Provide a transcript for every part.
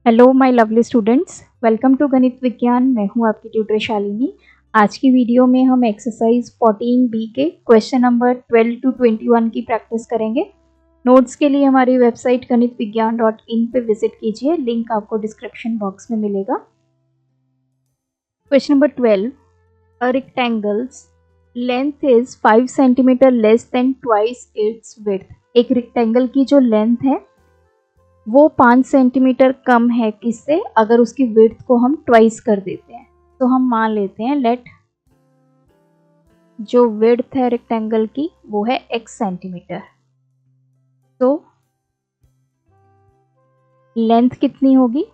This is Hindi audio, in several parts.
Hello my lovely students, welcome to Ganit Vigyan. मैं हूं आपकी ट्यूटर शालिनी। आज की वीडियो में हम एक्सरसाइज 14B के क्वेश्चन नंबर 12 to 21 की प्रैक्टिस करेंगे। नोट्स के लिए हमारी वेबसाइट ganitviggyan.in पे विजिट कीजिए, लिंक आपको डिस्क्रिप्शन बॉक्स में मिलेगा। Question number 12, a rectangles length is 5 centimetre less than twice its width. एक रेक्टेंगल की जो लेंथ है वो 5 सेंटीमीटर कम है किससे, अगर उसकी विड्थ को हम ट्वाइस कर देते हैं। तो हम मान लेते हैं लेट जो विड्थ है रेक्टेंगल की वो है x सेंटीमीटर। तो लेंथ कितनी होगी,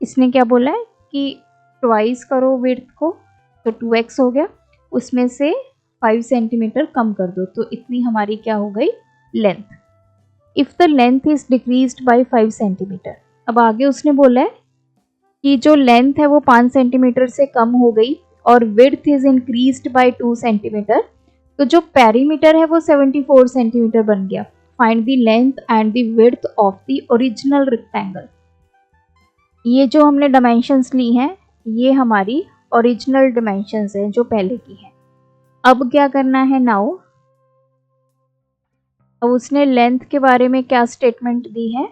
इसने क्या बोला है कि ट्वाइस करो विड्थ को, तो 2x हो गया, उसमें से 5 सेंटीमीटर कम कर दो, तो इतनी हमारी क्या हो गई length. If the length is decreased bye 5 centimetre. अब आगे उसने बोला है कि जो लेंथ है वो 5 सेंटीमीटर से कम हो गई और width is increased by 2 centimetre, तो जो पेरीमीटर है वो 74 सेंटीमीटर बन गया। Find the length and the width of the original rectangle. ये जो हमने डायमेंशंस ली हैं ये हमारी ओरिजिनल डायमेंशंस हैं जो पहले की हैं। अब क्या करना है नाउ, अब उसने लेंथ के बारे में क्या स्टेटमेंट दी है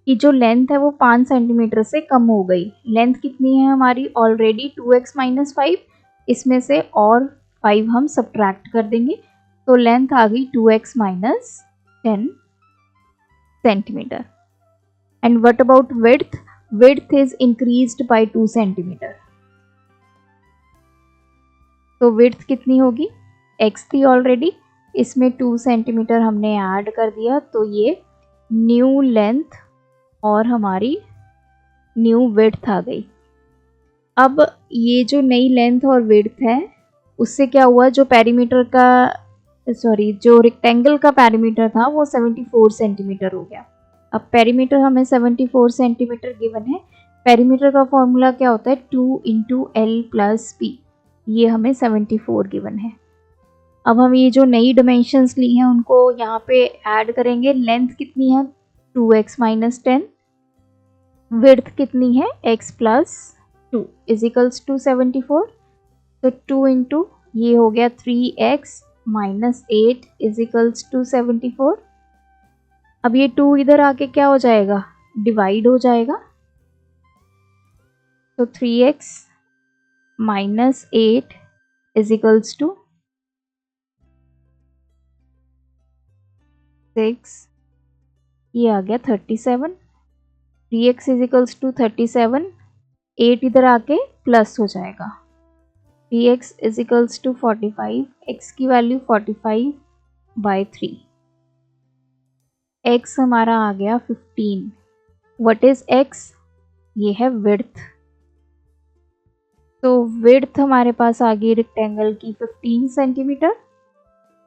कि जो लेंथ है वो 5 सेंटीमीटर से कम हो गई। लेंथ कितनी है हमारी ऑलरेडी 2x माइनस 5, इसमें से और 5 हम सब्ट्रैक्ट कर देंगे, तो लेंथ आ गई 2x minus 10 centimetre. And what about width, width is increased by 2 centimetre. तो विड्थ कितनी होगी, x थी ऑलरेडी, इसमें 2 सेंटीमीटर हमने ऐड कर दिया, तो ये न्यू लेंथ और हमारी न्यू विड्थ आ गई। अब ये जो नई लेंथ और विड्थ है उससे क्या हुआ, जो पेरीमीटर का जो रेक्टेंगल का पेरीमीटर था वो 74 सेंटीमीटर हो गया। अब पेरीमीटर हमें 74 सेंटीमीटर गिवन है। पेरीमीटर का फॉर्मूला क्या होता है 2 इंटू एल प्लस पी, ये हमें 74 गिवन है। अब हम ये जो नई डायमेंशंस ली हैं उनको यहाँ पे ऐड करेंगे। लेंथ कितनी है 2x माइनस 10, विड्थ कितनी है x प्लस 2 इजिकल्स टू 74, तो 2 इंटू ये हो गया 3x माइनस 8 इजिकल्स टू 74। अब ये 2 इधर आके क्या हो जाएगा, डिवाइड हो जाएगा, तो 3x माइनस 8 इजिकल्स टू 6, ये आ गया 37। 3x इजिकल्स टू 37, 8 इधर आके प्लस हो जाएगा, 3x इजिकल्स टू 45, x की वैल्यू 45 बाई 3, x हमारा आ गया 15। व्हाट इज x, ये है विड्थ। तो विड्थ हमारे पास आ गई रेक्टेंगल की 15 सेंटीमीटर।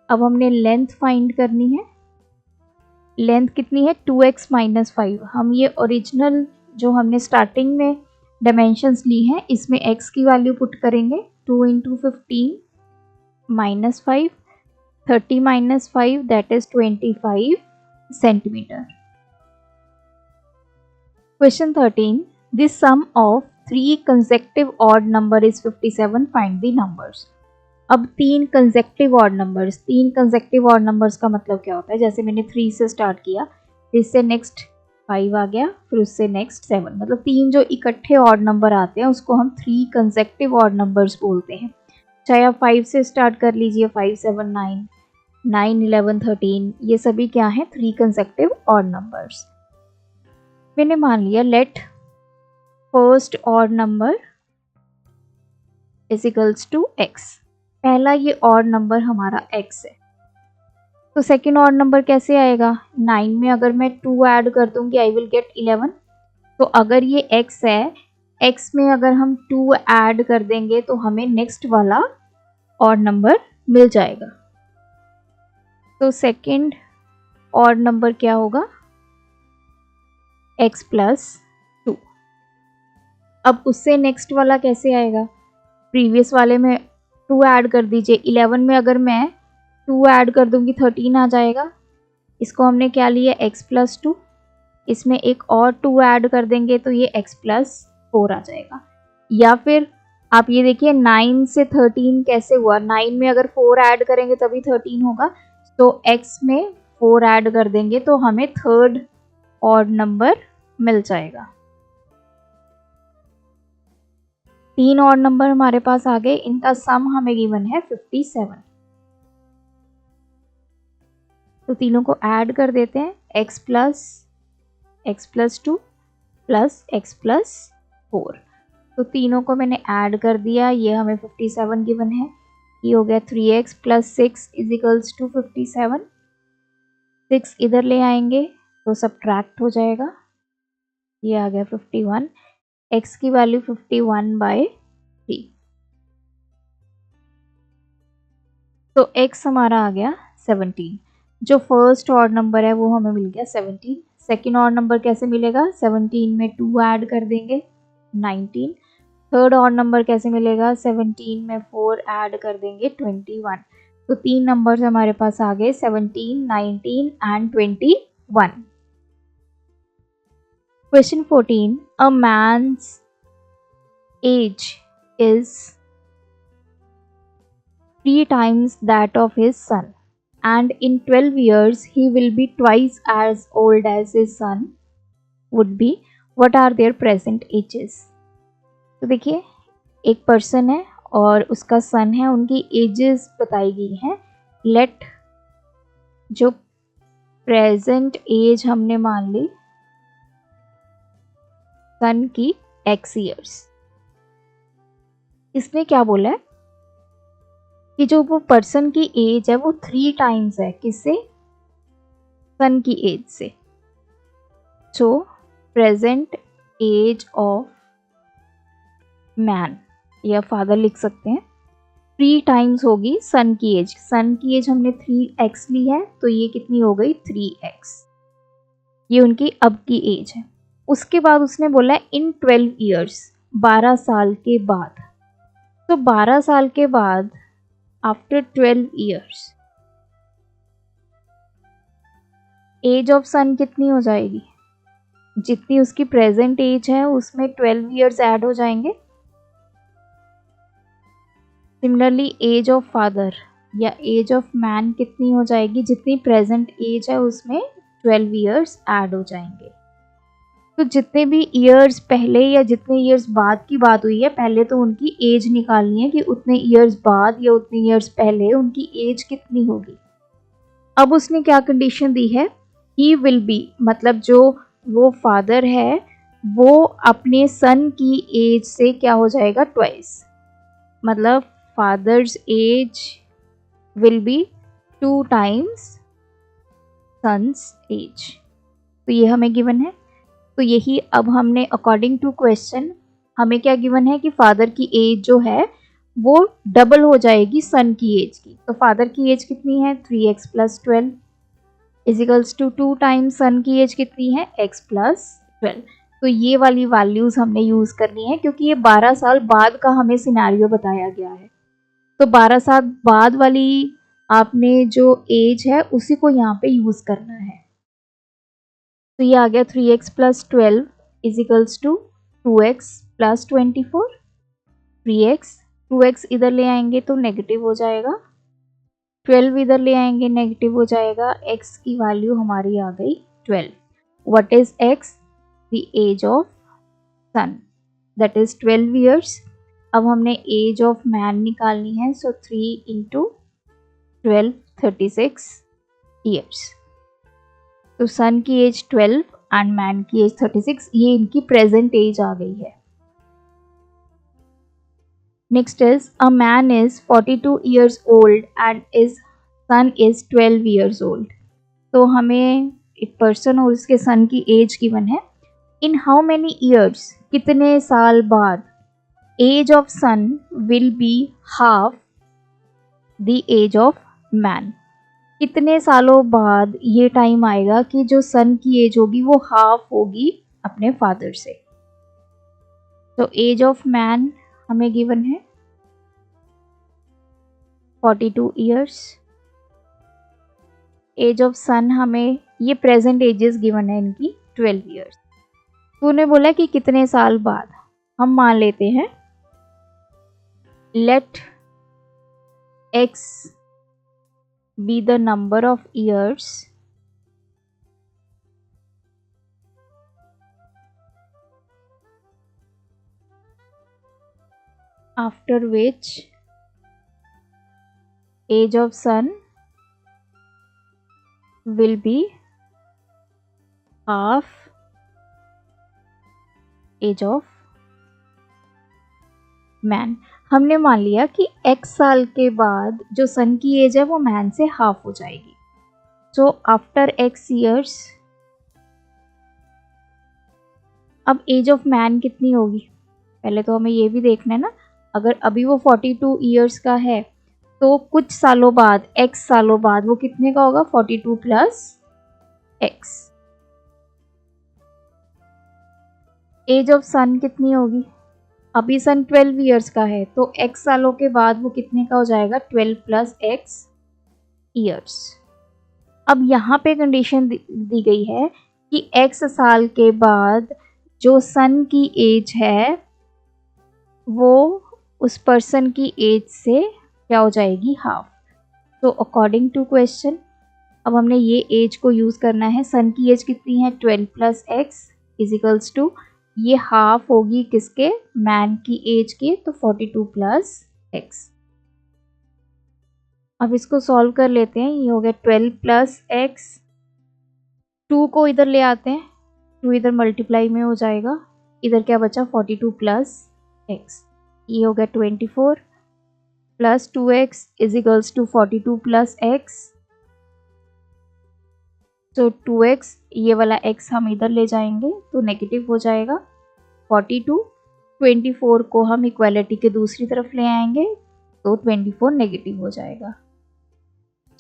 अब हमने लेंथ फाइंड करनी है। लेंथ कितनी है 2x माइनस 5। हम ये ओरिजिनल जो हमने स्टार्टिंग में डायमेंशंस ली हैं इसमें x की वैल्यू पुट करेंगे, 2 into 15 minus 5, 30 minus 5 that is 25 centimetre. Question 13, this sum of 3 consecutive odd number is 57, find the numbers. अब 3 consecutive odd numbers, 3 consecutive odd numbers का मतलब क्या होता है, जैसे मैंने 3 से स्टार्ट किया, इससे नेक्स्ट 5 आ गया, फिर उससे नेक्स्ट 7, मतलब 3 जो इकट्ठे ऑड नंबर आते हैं उसको हम 3 कंसेक्टिव ऑड नंबर्स बोलते हैं। चाहे आप 5 से स्टार्ट कर लीजिए, 5 7 9, 9 11 13, ये सभी क्या हैं 3 कंसेक्टिव ऑड नंबर्स। मैंने मान लिया let first odd number is equals to x। पहला ये ऑड नंबर हमारा x है, तो सेकेंड ऑड नंबर कैसे आएगा, 9 में अगर मैं 2 ऐड कर दूंगी आई विल गेट 11। तो अगर ये x है, x में अगर हम 2 ऐड कर देंगे तो हमें नेक्स्ट वाला ऑड नंबर मिल जाएगा। तो सेकेंड ऑड नंबर क्या होगा x प्लस 2। अब उससे नेक्स्ट वाला कैसे आएगा, प्रीवियस वाले में 2 ऐड कर दीजिए, 11 में अगर मैं 2 ऐड कर दूंगी 13 आ जाएगा। इसको हमने क्या लिया x प्लस 2, इसमें एक और 2 ऐड कर देंगे तो ये x+4 आ जाएगा। या फिर आप ये देखिए 9 से 13 कैसे हुआ, 9 में अगर 4 ऐड करेंगे तभी 13 होगा, तो x में 4 ऐड कर देंगे तो हमें थर्ड ऑड नंबर मिल जाएगा। 3 ऑड नंबर हमारे पास आ गए, इनका सम हमें गिवन है 57। तो तीनों को ऐड कर देते हैं, x+2 प्लस x+4। तो तीनों को मैंने ऐड कर दिया, ये हमें 57 गिवन है। ये हो गया 3x + 6 = 57। 6 इधर ले आएंगे तो सब्ट्रैक्ट हो जाएगा, ये आ गया 51। x की वैल्यू 51/3। तो x हमारा आ गया 17। जो फर्स्ट ऑड नंबर है वो हमें मिल गया 17। सेकेंड ऑड नंबर कैसे मिलेगा, 17 में 2 ऐड कर देंगे 19। थर्ड ऑड नंबर कैसे मिलेगा, 17 में 4 ऐड कर देंगे 21। तो 3 नंबर्स हमारे पास आ गए 17, 19 and 21। Question 14, a man's age is 3 times that of his son, and in 12 years he will be twice as old as his son would be. What are their present ages? तो देखिए, एक पर्सन है और उसका सन है, उनकी एजेस बताई गई हैं। लेट जो प्रेजेंट एज हमने मान ली सन की x ईयर्स। इसने क्या बोला है कि जो वो पर्सन की एज है वो 3 टाइम्स है, किससे, सन की एज से। So present age of man या फादर लिख सकते हैं, 3 टाइम्स होगी सन की एज। सन की एज हमने 3x ली है तो ये कितनी हो गई 3x। ये उनकी अब की एज है। उसके बाद उसने बोला इन 12 ईयर्स, 12 साल के बाद। तो 12 साल के बाद आफ्टर 12 ईयर्स एज ऑफ सन कितनी हो जाएगी, जितनी उसकी प्रेजेंट एज है उसमें 12 ईयर्स ऐड हो जाएंगे। सिमिलरली एज ऑफ फादर या एज ऑफ मैन कितनी हो जाएगी, जितनी प्रेजेंट एज है उसमें 12 ईयर्स ऐड हो जाएंगे। तो जितने भी ईयर्स पहले या जितने ईयर्स बाद की बात हुई है, पहले तो उनकी एज निकालनी है कि उतने ईयर्स बाद या उतने ईयर्स पहले उनकी एज कितनी होगी। अब उसने क्या कंडीशन दी है, ही विल बी, मतलब जो वो फादर है वो अपने सन की एज से क्या हो जाएगा ट्वाइस, मतलब father's age will be 2 times son's age. तो ये हमें गिवन है। तो यही अब हमने अकॉर्डिंग टू क्वेश्चन हमें क्या गिवन है कि फादर की एज जो है वो डबल हो जाएगी सन की एज की। तो फादर की एज कितनी है 3x + 12 = 2 times सन की एज कितनी है x + 12। तो ये वाली वैल्यूज हमने यूज करनी है क्योंकि ये 12 साल बाद का हमें सिनेरियो बताया गया है। तो 12 साल बाद वाली आपने जो एज है उसी को यहाँ पे यूज करना है। तो ये आ गया 3x + 12 = 2x + 24। 3x 2x इधर ले आएंगे तो नेगेटिव हो जाएगा, 12 इधर ले आएंगे नेगेटिव हो जाएगा। x की वैल्यू हमारी आ गई 12। What is x, the age of son, that is 12 years. अब हमने एज ऑफ मैन निकालनी है, सो 3 × 12 36 ईयर्स। तो सन की एज 12 एंड मैन की एज 36, ये इनकी प्रेजेंट एज आ गई है। Next is a man is 42 years old and is son is 12 years old. तो हमें एक पर्सन और उसके सन की एज गिवन है। इन हाउ मेनी ईयर्स, कितने साल बाद, age of son will be half the age of man. कितने सालों बाद ये टाइम आएगा कि जो सन की एज होगी वो हाफ होगी अपने फादर से। तो एज ऑफ मैन हमें गिवन है 42 ईयर्स। एज ऑफ सन हमें, ये प्रेजेंट एजेस गिवन है इनकी, 12 ईयर्स। तो उन्हें बोला कि कितने साल बाद। हम मान लेते हैं late x be the number of years after which age of sun will be half age of man. हमने मान लिया कि x साल के बाद जो सन की एज है वो मैन से हाफ हो जाएगी। सो आफ्टर x ईयर्स अब एज ऑफ मैन कितनी होगी, पहले तो हमें ये भी देखना है ना। अगर अभी वो 42 ईयर्स का है तो कुछ सालों बाद x सालों बाद वो कितने का होगा, 42 प्लस x। एज ऑफ सन कितनी होगी, अभी सन 12 ईयर्स का है तो x सालों के बाद वो कितने का हो जाएगा, 12 प्लस x ईयर्स। अब यहाँ पे कंडीशन दी गई है कि x साल के बाद जो सन की एज है वो उस पर्सन की एज से क्या हो जाएगी, हाफ। तो अकॉर्डिंग टू क्वेश्चन अब हमने ये एज को यूज़ करना है। सन की एज कितनी है, 12 प्लस एक्स इजिकल्स टू ये हाफ होगी किसके, मैन की एज के, तो 42 प्लस एक्स। अब इसको सॉल्व कर लेते हैं। ये हो गया 12 प्लस एक्स, 2 को इधर ले आते हैं, 2 इधर मल्टीप्लाई में हो जाएगा, इधर क्या बचा 42 प्लस एक्स। ये हो गया 24 plus 2x equals to 42 plus x. तो 2x ये वाला x हम इधर ले जाएंगे तो नेगेटिव हो जाएगा 42, 24 को हम इक्वालिटी के दूसरी तरफ ले आएंगे तो 24 नेगेटिव हो जाएगा।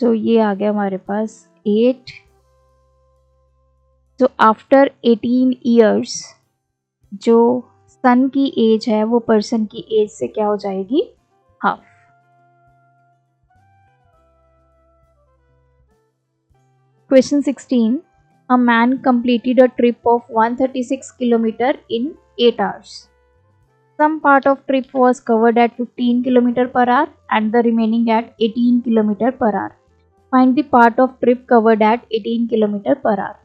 तो ये आ गया हमारे पास 8। तो आफ्टर 18 ईयर्स जो सन की एज है वो पर्सन की एज से क्या हो जाएगी, half. Question 16. A man completed a trip of 136 km in 8 hours. Some part of trip was covered at 15 km per hour and the remaining at 18 km per hour. Find the part of trip covered at 18 km per hour.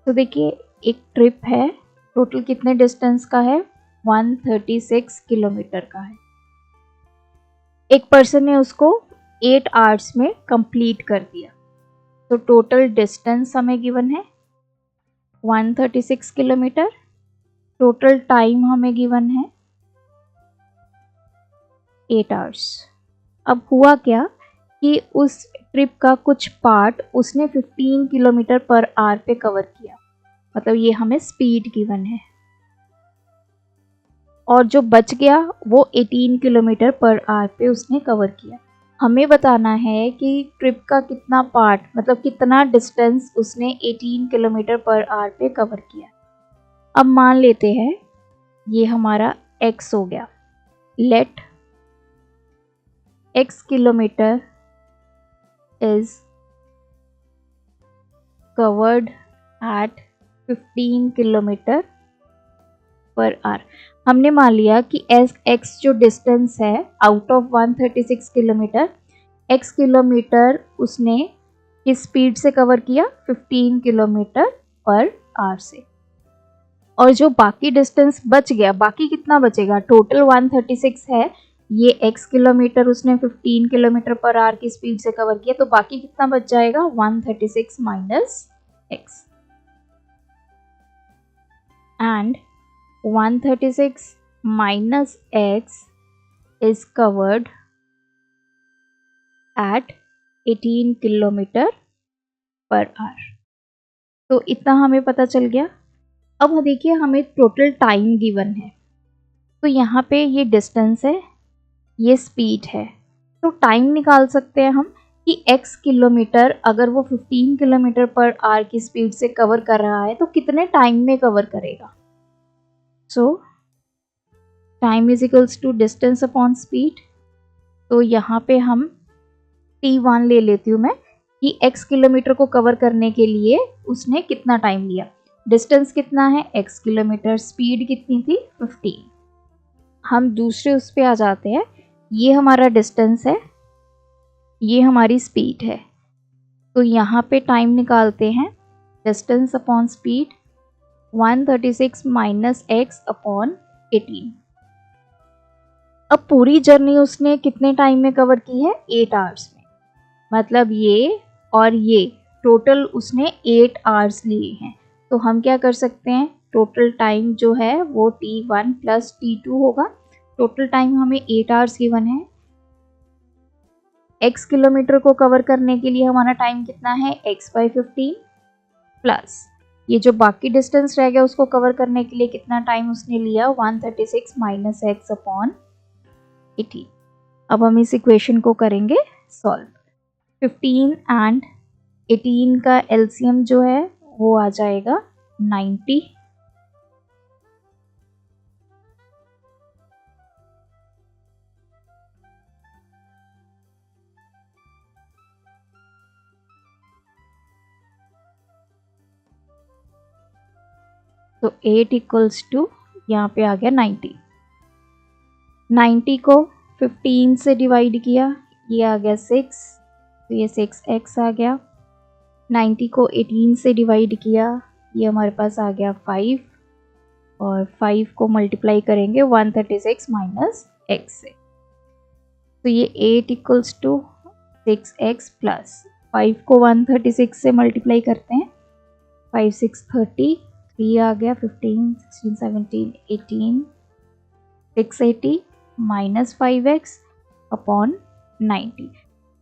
तो देखिए एक ट्रिप है, टोटल कितने डिस्टेंस का है, 136 किलोमीटर का है। एक पर्सन ने उसको 8 आवर्स में कंप्लीट कर दिया। तो टोटल डिस्टेंस हमें गिवन है 136 किलोमीटर, टोटल टाइम हमें गिवन है 8 आवर्स। अब हुआ क्या कि उस ट्रिप का कुछ पार्ट उसने 15 किलोमीटर पर आवर पे कवर किया, मतलब ये हमें स्पीड गिवन है, और जो बच गया वो 18 किलोमीटर पर आवर पे उसने कवर किया। हमें बताना है कि ट्रिप का कितना पार्ट, मतलब कितना डिस्टेंस उसने 18 किलोमीटर पर आवर पे कवर किया। अब मान लेते हैं ये हमारा x हो गया। Let x kilometre is covered at 15 kilometre per hour. हमने मान लिया कि x जो डिस्टेंस है out of 136 kilometre, x kilometre उसने किस स्पीड से कवर किया, 15 किलोमीटर पर आवर से। और जो बाकी डिस्टेंस बच गया, बाकी कितना बचेगा, टोटल 136 है, ये x किलोमीटर उसने 15 किलोमीटर पर आवर की स्पीड से कवर किया, तो बाकी कितना बच जाएगा, 136 minus x। And 136 minus x is covered at 18 kilometre per our. तो इतना हमें पता चल गया। अब देखिए हमें टोटल टाइम गिवन है, तो यहाँ पे ये डिस्टेंस है, ये स्पीड है, तो टाइम निकाल सकते हैं हम कि x किलोमीटर अगर वो 15 किलोमीटर पर आवर की स्पीड से कवर कर रहा है तो कितने टाइम में कवर करेगा। So time is equals to distance upon speed. तो यहाँ पे हम t1 ले लेती हूँ मैं कि x किलोमीटर को कवर करने के लिए उसने कितना टाइम लिया। डिस्टेंस कितना है x किलोमीटर, स्पीड कितनी थी 15। हम दूसरे उस पे आ जाते हैं, ये हमारा डिस्टेंस है, ये हमारी स्पीड है, तो यहाँ पे टाइम निकालते हैं, distance upon speed 136 minus x upon 18। अब पूरी जर्नी उसने कितने टाइम में कवर की है, 8 आवर्स में, मतलब ये और ये टोटल उसने 8 आवर्स लिए हैं। तो हम क्या कर सकते हैं, टोटल टाइम जो है वो t1 प्लस t2 होगा। टोटल टाइम हमें 8 आवर्स गिवन है। x किलोमीटर को कवर करने के लिए हमारा टाइम कितना है, x/15 प्लस ये जो बाकी डिस्टेंस रह गया उसको कवर करने के लिए कितना टाइम उसने लिया, 136 माइनस x अपॉन 18। अब हम इस इक्वेशन को करेंगे सॉल्व। 15 एंड 18 का एलसीएम जो है वो आ जाएगा 90। तो 8 इक्वल्स टू यहाँ पे आ गया 90। 90 को 15 से डिवाइड किया, ये आ गया 6, तो ये 6x आ गया। 90 को 18 से डिवाइड किया, ये हमारे पास आ गया 5, और 5 को मल्टीप्लाई करेंगे 136 माइनस x से, तो ये 8 इक्वल्स टू 6x प्लस 5 को 136 से मल्टीप्लाई करते हैं, 5 6 30, 3 आ गया, 15 16 17 18, 680 माइनस 5x अपॉन 90।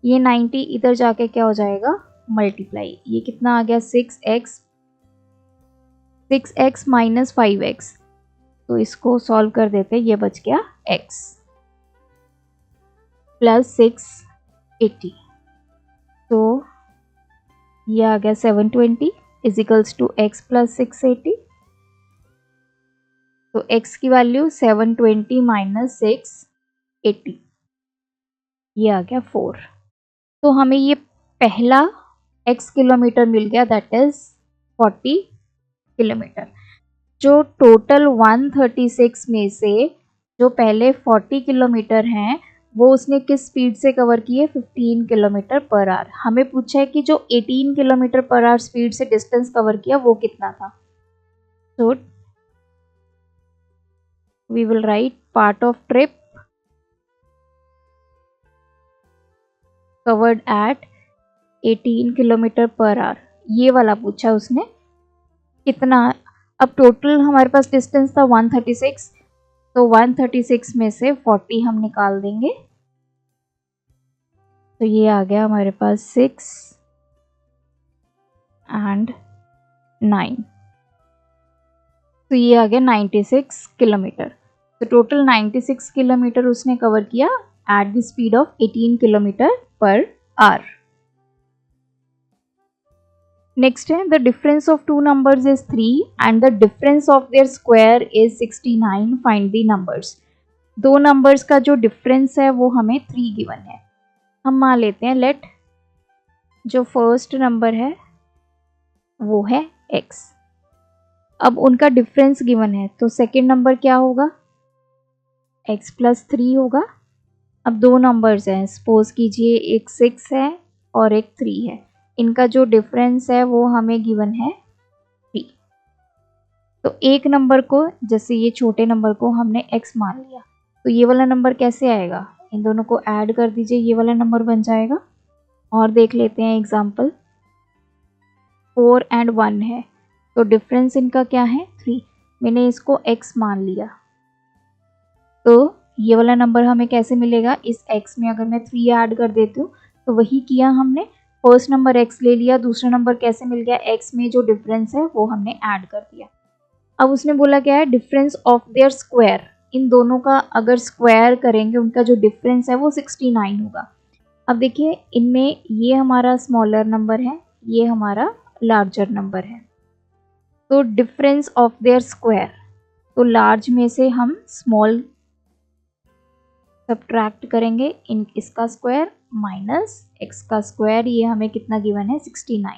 ये 90 इधर जाके क्या हो जाएगा, मल्टीप्लाई, ये कितना आ गया 6x माइनस 5x, तो इसको सॉल्व कर देते हैं, ये बच गया x प्लस 680, तो ये आ गया 720 इजिकल्स टू x प्लस 680। तो x की वैल्यू 720 माइनस 680, ये आ गया 4। तो हमें ये पहला x किलोमीटर मिल गया, दैट इज 40 किलोमीटर। जो टोटल 136 में से जो पहले 40 किलोमीटर हैं वो उसने किस स्पीड से कवर किए, 15 किलोमीटर पर आवर। हमें पूछा है कि जो 18 किलोमीटर पर आवर स्पीड से डिस्टेंस कवर किया वो कितना था। तो we will write part of trip covered at 18 kilometre per our, ये वाला पूछा उसने कितना। अब टोटल हमारे पास डिस्टेंस था 136, तो 136 में से 40 हम निकाल देंगे, तो ये आ गया हमारे पास 6 एंड 9, तो ये आ गया 96 किलोमीटर। तो टोटल 96 किलोमीटर उसने कवर किया at the speed of 18 kilometre per hour. Next है, the difference of two numbers is 3 and the difference of their square is 69, find the numbers. दो नंबर्स का जो डिफरेंस है वो हमें 3 गिवन है। हम मान लेते हैं, लेट जो फर्स्ट नंबर है वो है x, अब उनका डिफरेंस गिवन है, तो सेकेंड नंबर क्या होगा, x प्लस 3 होगा। अब दो नंबर्स हैं, सपोज कीजिए एक 6 है और एक 3 है, इनका जो डिफरेंस है वो हमें गिवन है 3। तो एक नंबर को, जैसे ये छोटे नंबर को हमने x मान लिया, तो ये वाला नंबर कैसे आएगा, इन दोनों को ऐड कर दीजिए, ये वाला नंबर बन जाएगा। और देख लेते हैं एग्जाम्पल, 4 एंड 1 है, तो डिफरेंस इनका क्या है 3, मैंने इसको x मान लिया, तो ये वाला नंबर हमें कैसे मिलेगा, इस x में अगर मैं 3 ऐड कर देती हूँ, तो वही किया हमने, फर्स्ट नंबर x ले लिया, दूसरा नंबर कैसे मिल गया, x में जो डिफरेंस है वो हमने ऐड कर दिया। अब उसने बोला क्या है, डिफरेंस ऑफ देयर स्क्वायर, इन दोनों का अगर स्क्वायर करेंगे उनका जो डिफरेंस है वो 69 होगा। अब देखिए इनमें ये हमारा स्मॉलर नंबर है, ये हमारा लार्जर नंबर है, तो डिफरेंस ऑफ देयर स्क्वायर, तो लार्ज में से हम स्मॉल सब्ट्रैक्ट करेंगे, इन इसका स्क्वायर माइनस x का स्क्वायर, ये हमें कितना गिवन है 69।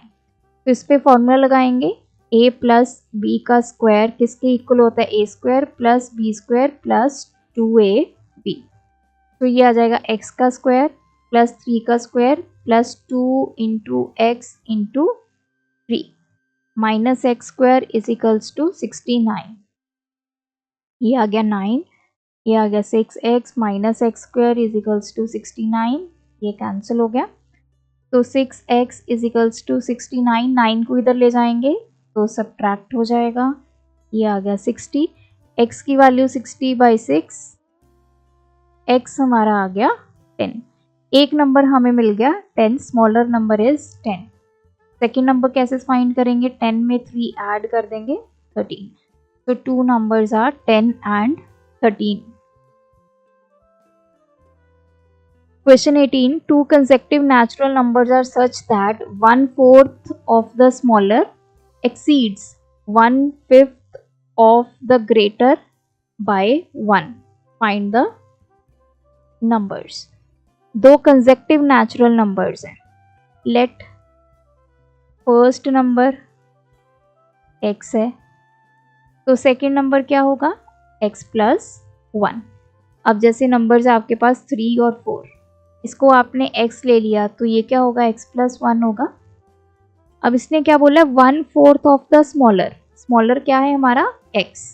तो इस पे फॉर्मूला लगाएंगे, ए प्लस बी का स्क्वायर किसके इक्वल होता है, A square plus B square plus 2ab। तो ये आ जाएगा एक्स का स्क्वायर प्लस 3 का square plus 2 into x into 3 minus x square is equals to 69। ये आ गया 9, ये आ गया 6x minus x square is equals to 69, ये कैंसिल हो गया। तो 6x इज इक्वल्स टू 69, 9 को इधर ले जाएंगे तो सब्ट्रैक्ट हो जाएगा, ये आ गया 60। x की वैल्यू 60/6, x हमारा आ गया 10। एक नंबर हमें मिल गया 10, smaller number is 10। Second number कैसे फाइंड करेंगे, 10 में 3 ऐड कर देंगे 13। तो 2 numbers are 10 and 13. Question 18. Two consecutive natural numbers are such that 1/4 of the smaller exceeds 1/5 of the greater by 1. Find the numbers. दो consecutive natural numbers हैं. Let first number x है, तो सेकेंड नंबर क्या होगा, x प्लस 1। अब जैसे नंबर्स आपके पास 3 और 4, इसको आपने x ले लिया तो ये क्या होगा, x प्लस 1 होगा। अब इसने क्या बोला, 1/4 ऑफ द स्मॉलर, स्मॉलर क्या है हमारा x,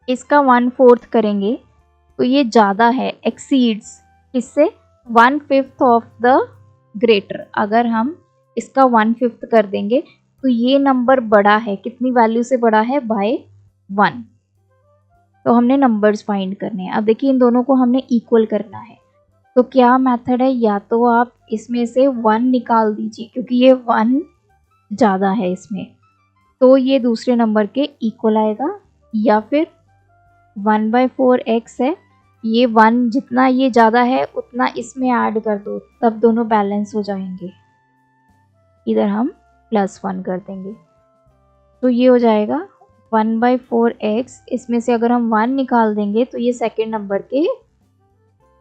इसका 1/4 करेंगे तो ये ज़्यादा है, एक्सीड्स इससे 1/5 ऑफ द ग्रेटर। अगर हम इसका 1/5 कर देंगे तो ये नंबर बड़ा है, कितनी वैल्यू से बड़ा है, बाय 1। तो हमने नंबर्स फाइंड करने हैं। अब देखिए इन दोनों को हमने इक्वल करना है, तो क्या मेथड है, या तो आप इसमें से 1 निकाल दीजिए क्योंकि ये 1 ज़्यादा है इसमें, तो ये दूसरे नंबर के इक्वल आएगा, या फिर 1/4 x है, ये 1 जितना ये ज़्यादा है उतना इसमें ऐड कर दो, तब दोनों बैलेंस हो जाएंगे। इधर हम +1 कर देंगे तो ये हो जाएगा 1/4 x, इसमें से अगर हम 1 निकाल देंगे तो ये सेकेंड नंबर के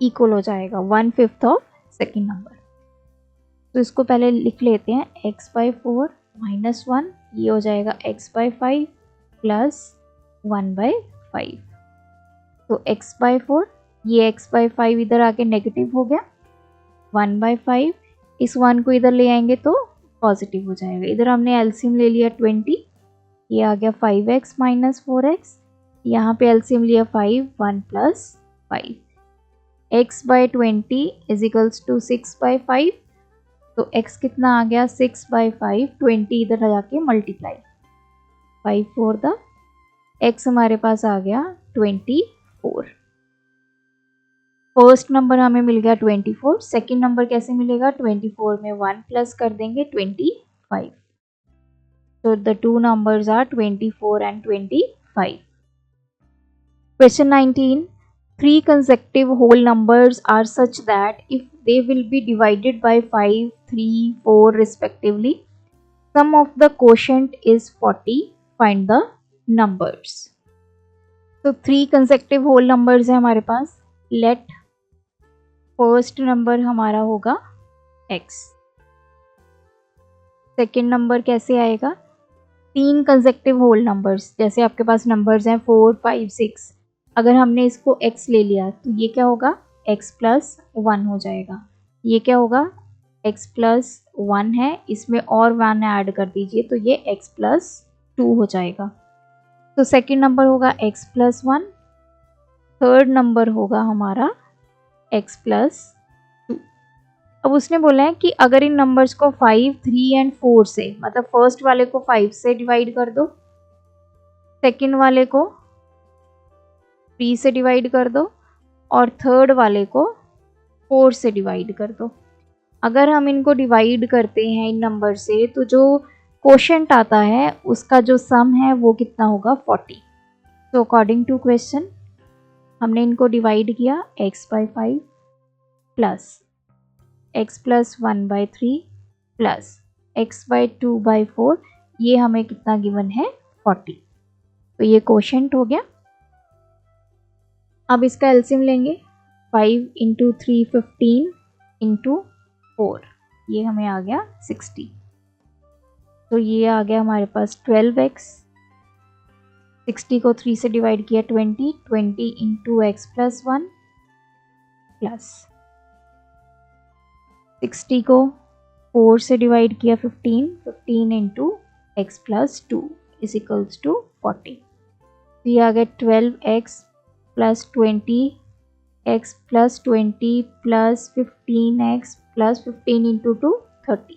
इक्वल हो जाएगा, 1/5 ऑफ सेकेंड नंबर। तो इसको पहले लिख लेते हैं, x/4 माइनस 1, ये हो जाएगा x/5 प्लस 1/5। तो x/4, ये x/5 इधर आके नेगेटिव हो गया, 1/5, इस 1 को इधर ले आएंगे तो पॉजिटिव हो जाएगा। इधर हमने एलसीएम ले लिया 20, ये आ गया 5x माइनस 4x, यहाँ पे एलसीएम लिया 5, 1 plus 5, x/20 is equals to 6/5, तो x कितना आ गया 6/5, 20 इधर जाके मल्टीप्लाई, 5 4 द x हमारे पास आ गया 24। फर्स्ट नंबर हमें मिल गया 24, सेकेंड नंबर कैसे मिलेगा, 24 में 1 प्लस कर देंगे 25। So the two numbers are 24 and 25. Question 19. Three consecutive whole numbers are such that if they will be divided by 5, 3, 4 respectively, sum of the quotient is 40. Find the numbers. So 3 consecutive whole numbers है हमारे पास. Let फर्स्ट नंबर हमारा होगा x, सेकेंड नंबर कैसे आएगा, 3 कंसेक्टिव होल नंबर्स, जैसे आपके पास नंबर्स हैं 4, 5, 6, अगर हमने इसको x ले लिया तो ये क्या होगा, x प्लस 1 हो जाएगा। ये क्या होगा, x प्लस 1 है, इसमें और 1 ऐड कर दीजिए तो ये x प्लस 2 हो जाएगा। तो सेकेंड नंबर होगा x प्लस 1, थर्ड नंबर होगा हमारा x प्लस 2। अब उसने बोला है कि अगर इन नंबर्स को 5, 3 एंड 4 से, मतलब फर्स्ट वाले को 5 से डिवाइड कर दो, सेकंड वाले को 3 से डिवाइड कर दो और थर्ड वाले को 4 से डिवाइड कर दो। अगर हम इनको डिवाइड करते हैं इन नंबर से तो जो कोशेंट आता है उसका जो सम है वो कितना होगा, 40। तो अकॉर्डिंग टू क्वेश्चन हमने इनको डिवाइड किया, x/5 plus x plus 1/3 plus x/2/4, ये हमें कितना गिवन है, 40। तो ये कोशेंट हो गया। अब इसका एलसीएम लेंगे, 5 × 3 15 × 4, ये हमें आ गया 60। तो ये आ गया हमारे पास 12x, 60 को 3 से डिवाइड किया 20, 20 इंटू एक्स प्लस 1 प्लस 60 को 4 से डिवाइड किया 15, 15 into x plus 2 is equals to 40। तो ये आ गया 12x plus 20x plus 20 plus 15x plus 15 into 2 30,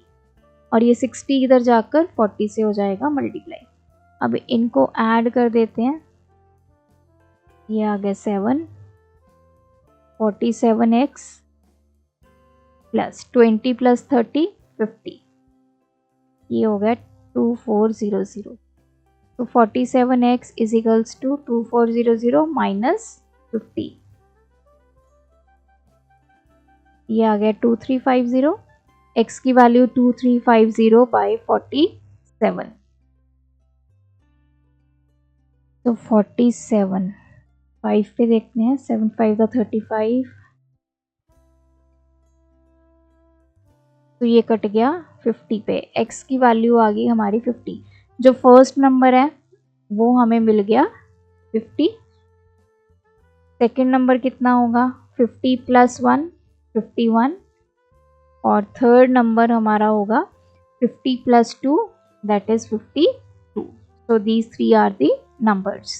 और ये 60 इधर जाकर 40 से हो जाएगा मल्टीप्लाई। अब इनको ऐड कर देते हैं, ये आ गया 7, 47x प्लस 20 प्लस 30 50, ये हो गया 2400। तो 47x is equals to 2400 minus 50, ये आ गया 2350। x की वैल्यू 2350 बाई 47, तो 47 5 पे देखते हैं, 7 5 का 35, तो ये कट गया 50 पे। x की वैल्यू आ गई हमारी 50। जो फर्स्ट नंबर है वो हमें मिल गया 50। सेकंड नंबर कितना होगा, 50 प्लस 1 51, और थर्ड नंबर हमारा होगा 50 plus 2 that is 52। So these three are the numbers.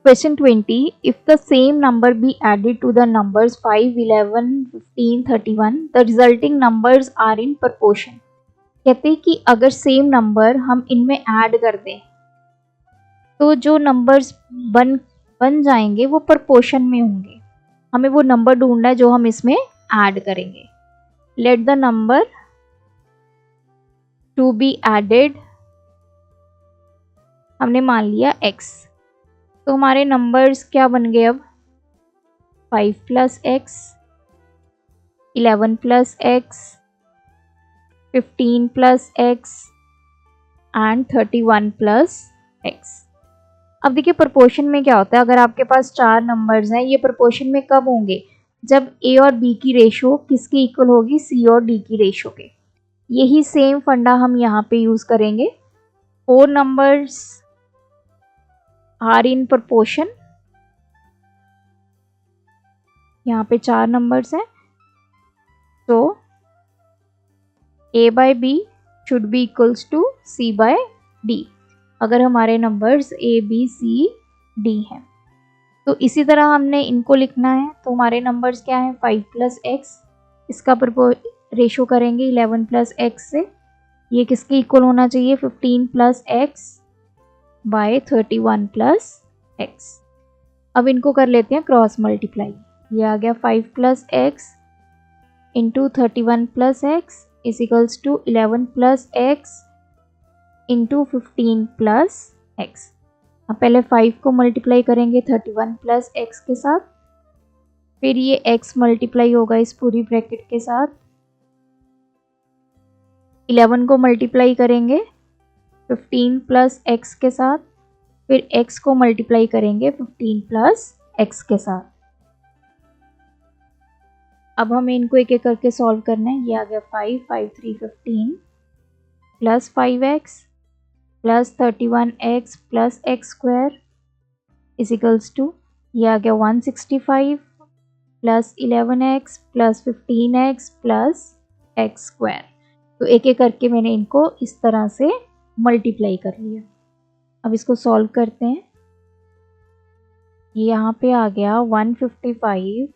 Question 20. If the same number be added to the numbers 5, 11, 15, 31, the resulting numbers are in proportion. कहते हैं कि अगर सेम नंबर हम इनमें ऐड कर दें तो जो नंबर्स बन जाएंगे वो प्रपोर्शन में होंगे। हमें वो नंबर ढूंढना है जो हम इसमें ऐड करेंगे। Let the number to be added, हमने मान लिया x, तो हमारे नंबर्स क्या बन गए अब, 5 plus x, 11 plus x, 15 plus x and 31 plus x. अब देखिए प्रोपोर्शन में क्या होता है, अगर आपके पास 4 नंबर्स हैं, ये प्रोपोर्शन में कब होंगे, जब a और b की रेशो किसकी इक्वल होगी, c और d की रेशो के। यही सेम फंडा हम यहाँ पे यूज करेंगे। 4 नंबर्स आर इन प्रोपोर्शन, यहाँ पे 4 नंबर्स हैं, तो a by b should be equals to c by d, अगर हमारे numbers a b c d हैं। तो इसी तरह हमने इनको लिखना है, तो हमारे नंबर्स क्या हैं, 5 प्लस एक्स, इसका रेशो करेंगे 11 प्लस एक्स से, ये किसके इक्वल होना चाहिए, 15 plus x by 31 plus x. अब इनको कर लेते हैं क्रॉस मल्टीप्लाई, ये आ गया 5 plus x into 31 plus x is equals to 11 plus x into 15 plus x. अब पहले 5 को मल्टीप्लाई करेंगे 31 प्लस एक्स के साथ, फिर ये x मल्टीप्लाई होगा इस पूरी ब्रैकेट के साथ, 11 को मल्टीप्लाई करेंगे 15 प्लस एक्स के साथ, फिर x को मल्टीप्लाई करेंगे 15 प्लस एक्स के साथ। अब हमें इनको एक एक करके सॉल्व करना है। ये आ गया 5 5 3 15 plus 5x plus 31x plus x square is equals to, ये आ गया 165 plus 11x plus 15x plus x square. तो एक एक करके मैंने इनको इस तरह से मल्टीप्लाई कर लिया। अब इसको सॉल्व करते हैं। यहाँ पे आ गया 155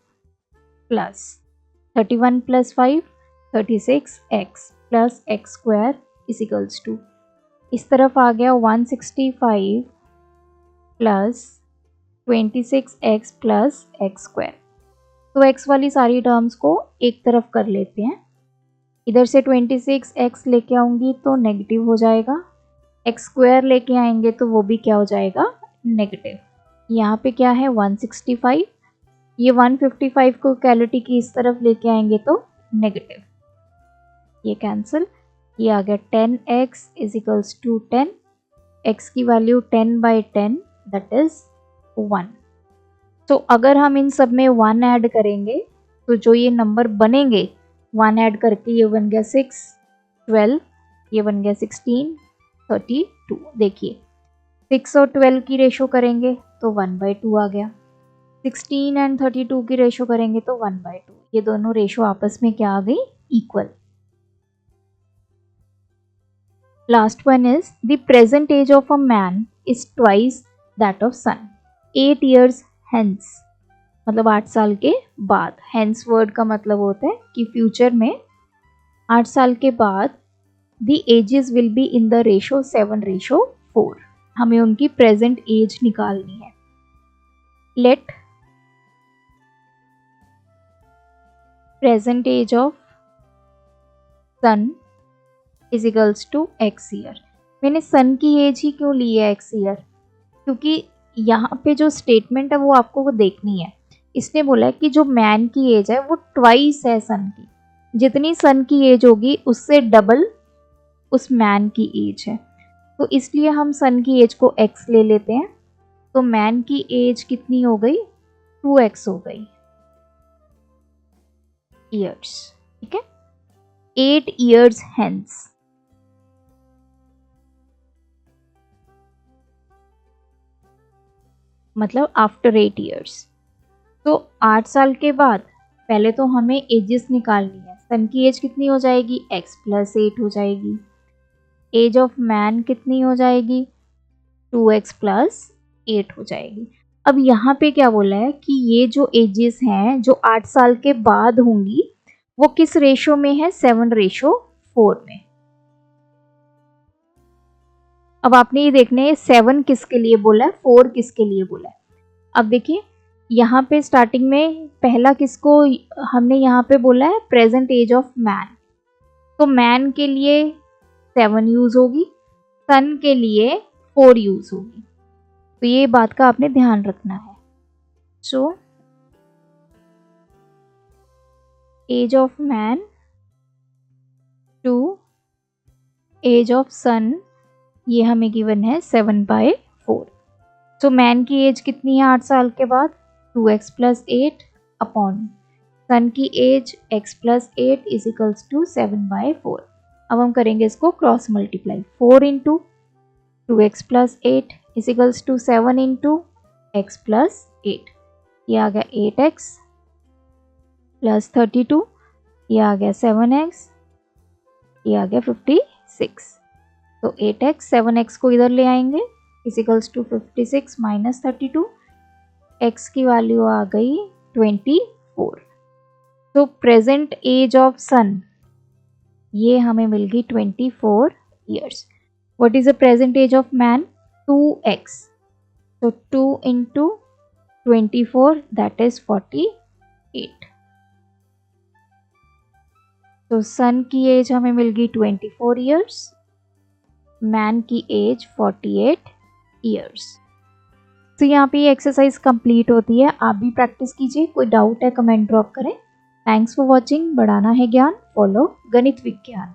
plus 31 plus 5 36x plus x square is equals to, इस तरफ आ गया 165 plus 26x plus x square. तो x वाली सारी टर्म्स को एक तरफ कर लेते हैं, इधर से 26x लेके आऊँगी तो नेगेटिव हो जाएगा, एक्स स्क्वायर लेके आएंगे तो वो भी क्या हो जाएगा, नेगेटिव। यहाँ पे क्या है 165, ये 155 को इक्वालिटी की इस तरफ लेके आएंगे तो नेगेटिव, ये कैंसिल, ये आ गया 10x is equals to 10, x की वैल्यू 10 बाई 10 दैट इज 1। तो अगर हम इन सब में 1 ऐड करेंगे तो जो ये नंबर बनेंगे 1 ऐड करके ये बन गया 6, 12, ये बन गया 16, 32। देखिए 6 और 12 की रेशो करेंगे तो 1/2 आ गया, 16 एंड 32 की रेशो करेंगे तो 1/2। ये दोनों रेशो आपस में क्या आ गई? Equal. Last one is the present age of a man is twice that of son 8 years hence, मतलब 8 साल के बाद। हेंस वर्ड का मतलब होता है कि फ्यूचर में 8 साल के बाद the ages will be in the ratio 7:4। हमें उनकी प्रेजेंट एज निकालनी है। Let present age of son is equals to x year. मैंने सन की एज ही क्यों ली है x ईयर? क्योंकि यहाँ पे जो स्टेटमेंट है वो आपको वो देखनी है। इसने बोला है कि जो मैन की एज है वो ट्वाइस है सन की, जितनी सन की एज होगी उससे डबल उस मैन की एज है। तो इसलिए हम सन की एज को x ले लेते हैं, तो मैन की एज कितनी हो गई? 2x हो गई ईयर्स। ठीक है, 8 years hence। मतलब आफ्टर 8 years। तो 8 साल के बाद पहले तो हमें एजेस निकालनी है। सन की एज कितनी हो जाएगी? x + 8 हो जाएगी। एज ऑफ मैन कितनी हो जाएगी? 2x + 8 हो जाएगी। अब यहाँ पे क्या बोला है कि ये जो एजेस हैं जो 8 साल के बाद होंगी वो किस रेशो में है? 7:4 में। अब आपने ये देखना है 7 किसके लिए बोला है, 4 किसके लिए बोला है। अब देखिए यहाँ पे स्टार्टिंग में पहला किसको हमने यहाँ पे बोला है? Present age of man. तो मैन के लिए 7 यूज होगी, सन के लिए 4 यूज होगी। तो ये बात का आपने ध्यान रखना है। So age of man to age of son, ये हमें गिवन है 7/4। तो मैन की एज कितनी है 8 साल के बाद? 2x + 8 अपॉन सन की age x + 8 is equals to 7/4। अब हम करेंगे इसको cross multiply. 4 × 2x + 8 is equals to 7 × x + 8। ये आ गया 8x + 32, ये आ गया 7x, ये आ गया 56। तो 8x 7x को इधर ले आएंगे इज इक्वल्स टू 56 - 32, x की वैल्यू आ गई 24। तो प्रेजेंट एज ऑफ सन ये हमें मिल गई 24 years। What is the present age of man? 2x। तो 2 × 24 दैट इज 48। तो सन की एज हमें मिल गई 24 years, मैन की एज 48 years। तो यहाँ पे ये एक्सरसाइज कंप्लीट होती है। आप भी प्रैक्टिस कीजिए। कोई डाउट है कमेंट ड्रॉप करें। Thanks for watching. बढ़ाना है ज्ञान, फॉलो गणित विज्ञान।